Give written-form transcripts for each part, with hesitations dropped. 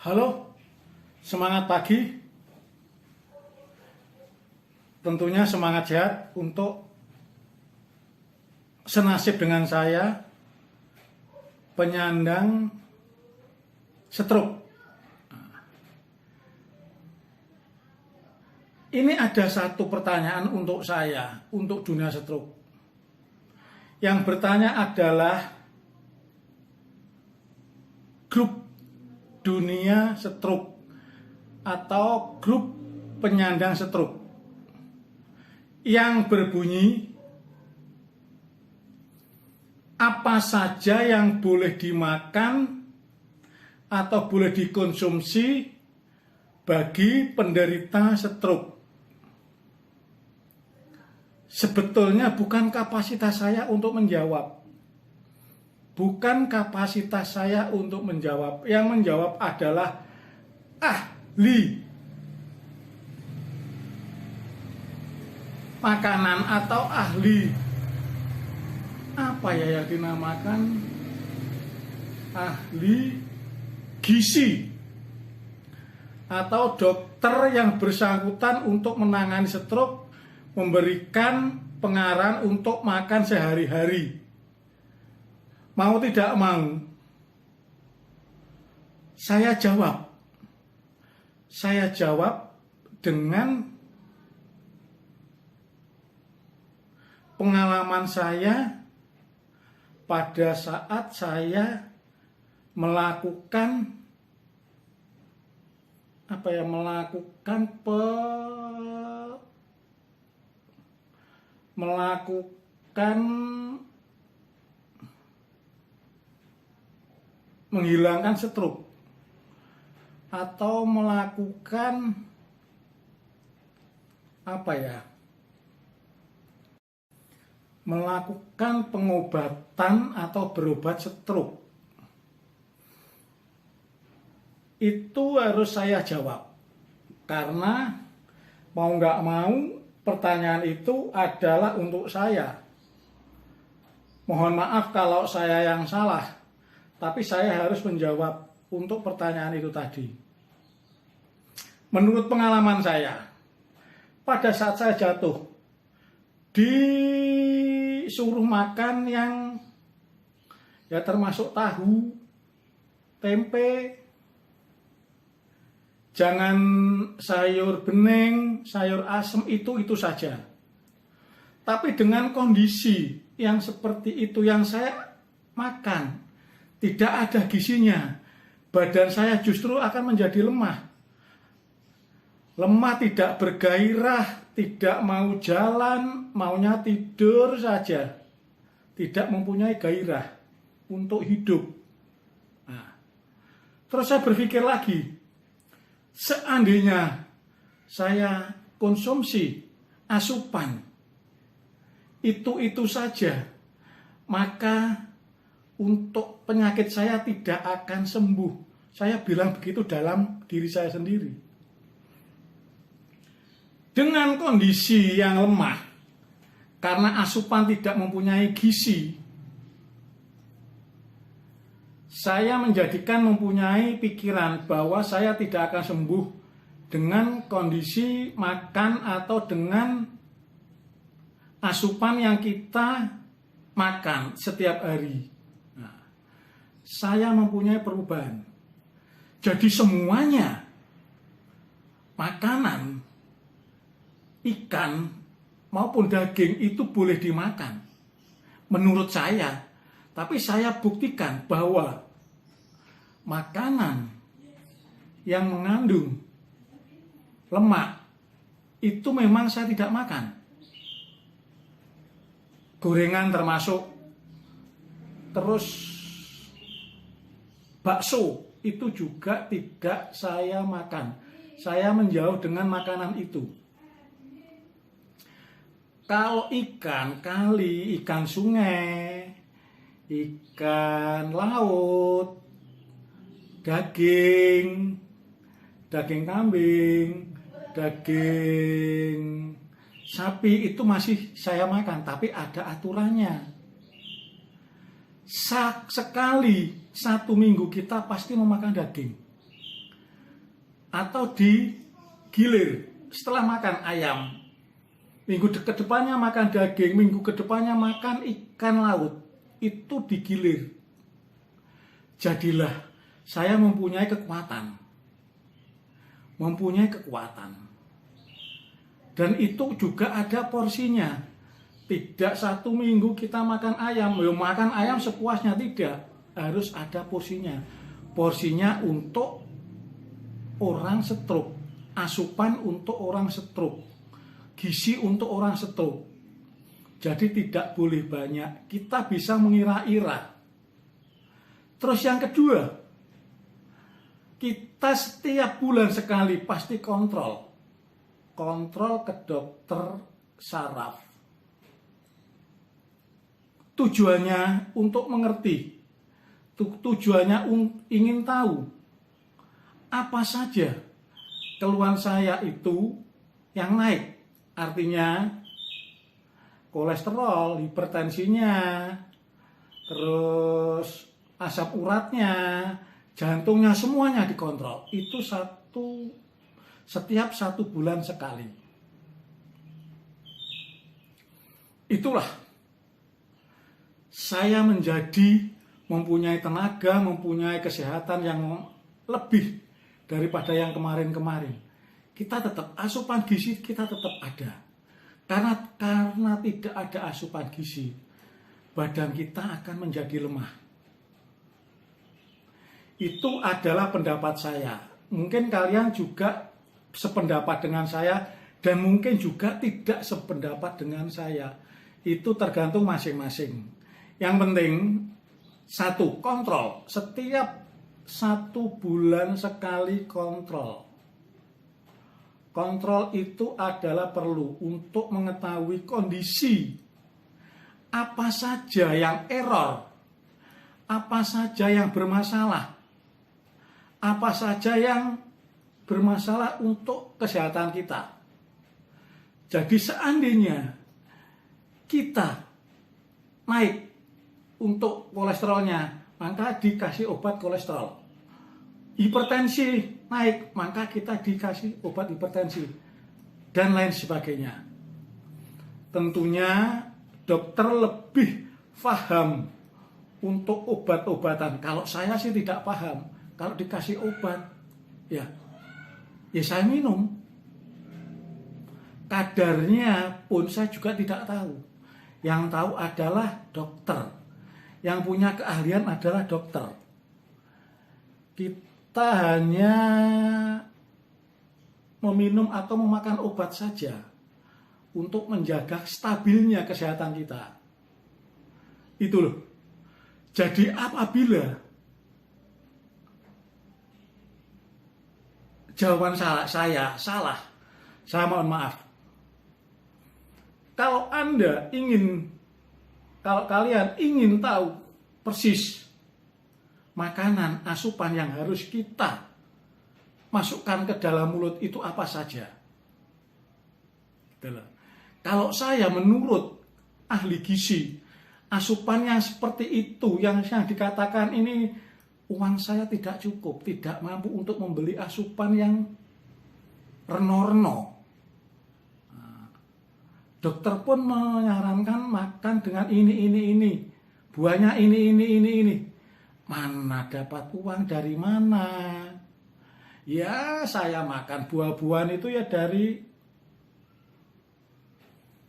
Halo, semangat pagi. Tentunya semangat sehat untuk senasib dengan saya, penyandang stroke. Ini ada satu pertanyaan untuk saya, untuk dunia stroke. Yang bertanya adalah grup dunia stroke atau grup penyandang stroke yang berbunyi, apa saja yang boleh dimakan atau boleh dikonsumsi bagi penderita stroke. Sebetulnya bukan kapasitas saya untuk menjawab. Bukan kapasitas saya untuk menjawab. Yang menjawab adalah ahli makanan atau ahli apa ya yang dinamakan ahli gizi atau dokter yang bersangkutan untuk menangani stroke, memberikan pengarahan untuk makan sehari-hari. Mau tidak mau, saya jawab dengan pengalaman saya pada saat saya melakukan menghilangkan stroke atau melakukan pengobatan atau berobat stroke. Itu harus saya jawab karena mau nggak mau pertanyaan itu adalah untuk saya. Mohon maaf kalau saya yang salah, tapi saya harus menjawab untuk pertanyaan itu tadi. Menurut pengalaman saya, pada saat saya jatuh, disuruh makan yang ya termasuk tahu, tempe, jangan sayur bening, sayur asem, itu saja. Tapi dengan kondisi yang seperti itu yang saya makan, tidak ada gizinya, badan saya justru akan menjadi lemah. Lemah, tidak bergairah, tidak mau jalan, maunya tidur saja. Tidak mempunyai gairah untuk hidup. Nah, terus saya berpikir lagi, seandainya saya konsumsi asupan itu saja, maka untuk penyakit saya tidak akan sembuh. Saya bilang begitu dalam diri saya sendiri. Dengan kondisi yang lemah, karena asupan tidak mempunyai gizi, saya mempunyai pikiran bahwa saya tidak akan sembuh dengan kondisi makan atau dengan asupan yang kita makan setiap hari. Saya mempunyai perubahan. Jadi semuanya, makanan, ikan maupun daging itu boleh dimakan. Menurut saya, tapi saya buktikan bahwa makanan yang mengandung lemak itu memang saya tidak makan. Gorengan termasuk, terus bakso itu juga tidak saya makan. Saya menjauh dengan makanan itu. Kalau ikan kali, ikan sungai, ikan laut, daging kambing, daging sapi itu masih saya makan, tapi ada aturannya. Sekali 1 minggu kita pasti memakan daging. atau digilir setelah makan ayam. Minggu kedepannya makan daging, minggu kedepannya makan ikan laut. Itu digilir. Jadilah saya mempunyai kekuatan. Mempunyai kekuatan. Dan itu juga ada porsinya. Tidak 1 minggu kita makan ayam. Makan ayam sepuasnya, tidak. Harus ada porsinya. Porsinya untuk orang stroke. Asupan untuk orang stroke. Gizi untuk orang stroke. Jadi tidak boleh banyak. Kita bisa mengira-ira. Terus yang kedua, kita setiap bulan sekali pasti kontrol. Kontrol ke dokter saraf. Tujuannya untuk mengerti. Tujuannya ingin tahu apa saja keluhan saya itu yang naik. Artinya kolesterol, hipertensinya, terus asam uratnya, jantungnya, semuanya dikontrol. Itu setiap 1 bulan sekali. Itulah saya mempunyai tenaga, mempunyai kesehatan yang lebih daripada yang kemarin-kemarin. Kita tetap, asupan gizi kita tetap ada. Karena tidak ada asupan gizi, badan kita akan menjadi lemah. Itu adalah pendapat saya. Mungkin kalian juga sependapat dengan saya, dan mungkin juga tidak sependapat dengan saya. Itu tergantung masing-masing. Yang penting, 1, kontrol. Setiap 1 bulan sekali kontrol. Kontrol itu adalah perlu untuk mengetahui kondisi apa saja yang error, apa saja yang bermasalah, apa saja yang bermasalah untuk kesehatan kita. Jadi seandainya kita naik untuk kolesterolnya, maka dikasih obat kolesterol. Hipertensi naik, maka kita dikasih obat hipertensi, dan lain sebagainya. Tentunya dokter lebih paham untuk obat-obatan. Kalau saya sih tidak paham. Kalau dikasih obat, ya saya minum. Kadarnya pun saya juga tidak tahu. Yang tahu adalah dokter. Yang punya keahlian adalah dokter. Kita hanya meminum atau memakan obat saja untuk menjaga stabilnya kesehatan kita. Itu loh. Jadi apabila jawaban saya salah, saya mohon maaf. Kalau kalian ingin tahu persis makanan, asupan yang harus kita masukkan ke dalam mulut itu apa saja. Kalau saya menurut ahli gizi, asupan yang seperti itu, yang dikatakan ini, uang saya tidak cukup, tidak mampu untuk membeli asupan yang reno-reno. Dokter pun menyarankan makan dengan ini. Buahnya ini. Mana dapat uang dari mana? Ya, saya makan buah-buahan itu ya dari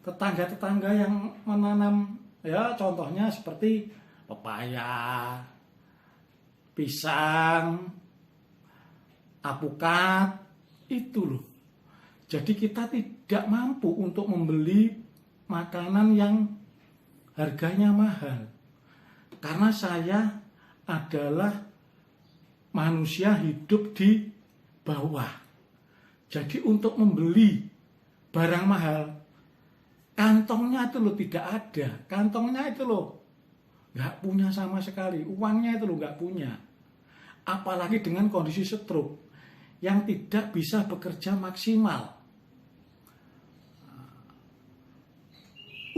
tetangga-tetangga yang menanam. Ya, contohnya seperti pepaya, pisang, apukat, itu loh. Jadi kita tidak mampu untuk membeli makanan yang harganya mahal. Karena saya adalah manusia hidup di bawah. Jadi untuk membeli barang mahal, kantongnya itu loh tidak ada. Kantongnya itu loh nggak punya sama sekali. Uangnya itu loh nggak punya. Apalagi dengan kondisi stroke yang tidak bisa bekerja maksimal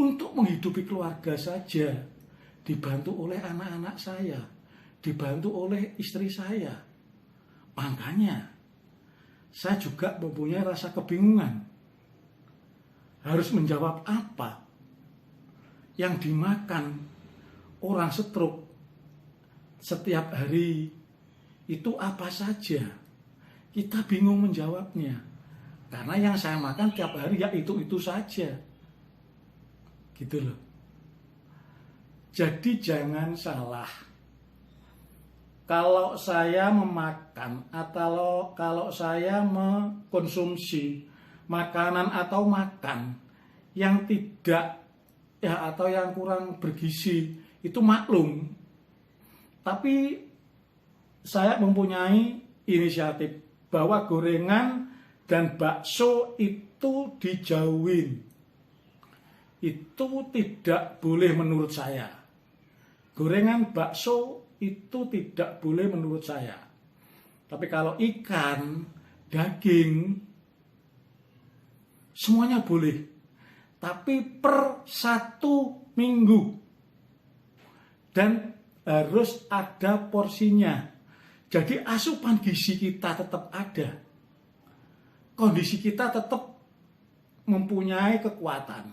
untuk menghidupi keluarga saja, dibantu oleh anak-anak saya, dibantu oleh istri saya. Makanya saya juga mempunyai rasa kebingungan. Harus menjawab apa yang dimakan orang stroke setiap hari itu apa saja. Kita bingung menjawabnya. Karena yang saya makan tiap hari ya itu saja. Gitu loh. Jadi jangan salah. Kalau saya memakan atau kalau saya mengkonsumsi makanan atau makan yang tidak atau yang kurang bergizi itu maklum. Tapi saya mempunyai inisiatif bahwa gorengan dan bakso itu dijauhin. Itu tidak boleh menurut saya. Gorengan, bakso itu tidak boleh menurut saya. Tapi kalau ikan, daging, semuanya boleh. Tapi per 1 minggu. Dan harus ada porsinya. Jadi asupan gizi kita tetap ada. Kondisi kita tetap mempunyai kekuatan.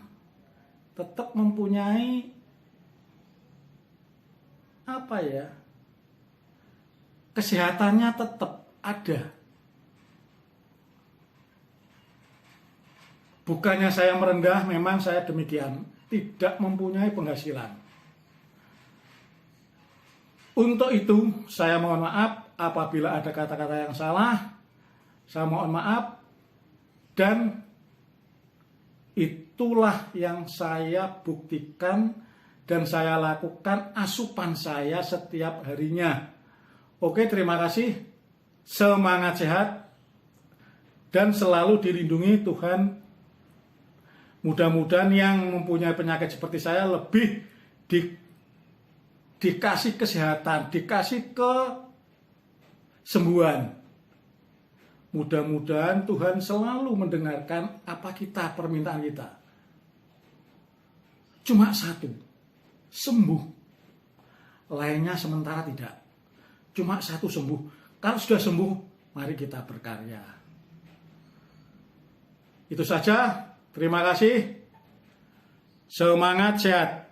Tetap mempunyai kesehatannya tetap ada. Bukannya saya merendah, memang saya demikian. Tidak mempunyai penghasilan. Untuk itu, saya mohon maaf apabila ada kata-kata yang salah. Saya mohon maaf. Dan itulah yang saya buktikan dan saya lakukan asupan saya setiap harinya. Oke, terima kasih. Semangat sehat dan selalu dilindungi Tuhan. Mudah-mudahan yang mempunyai penyakit seperti saya lebih dikasih kesehatan, dikasih kesembuhan. Mudah-mudahan Tuhan selalu mendengarkan apa permintaan kita. Cuma satu, sembuh. Lainnya sementara tidak. Cuma satu, sembuh. Kalau sudah sembuh, mari kita berkarya. Itu saja. Terima kasih. Semangat sehat.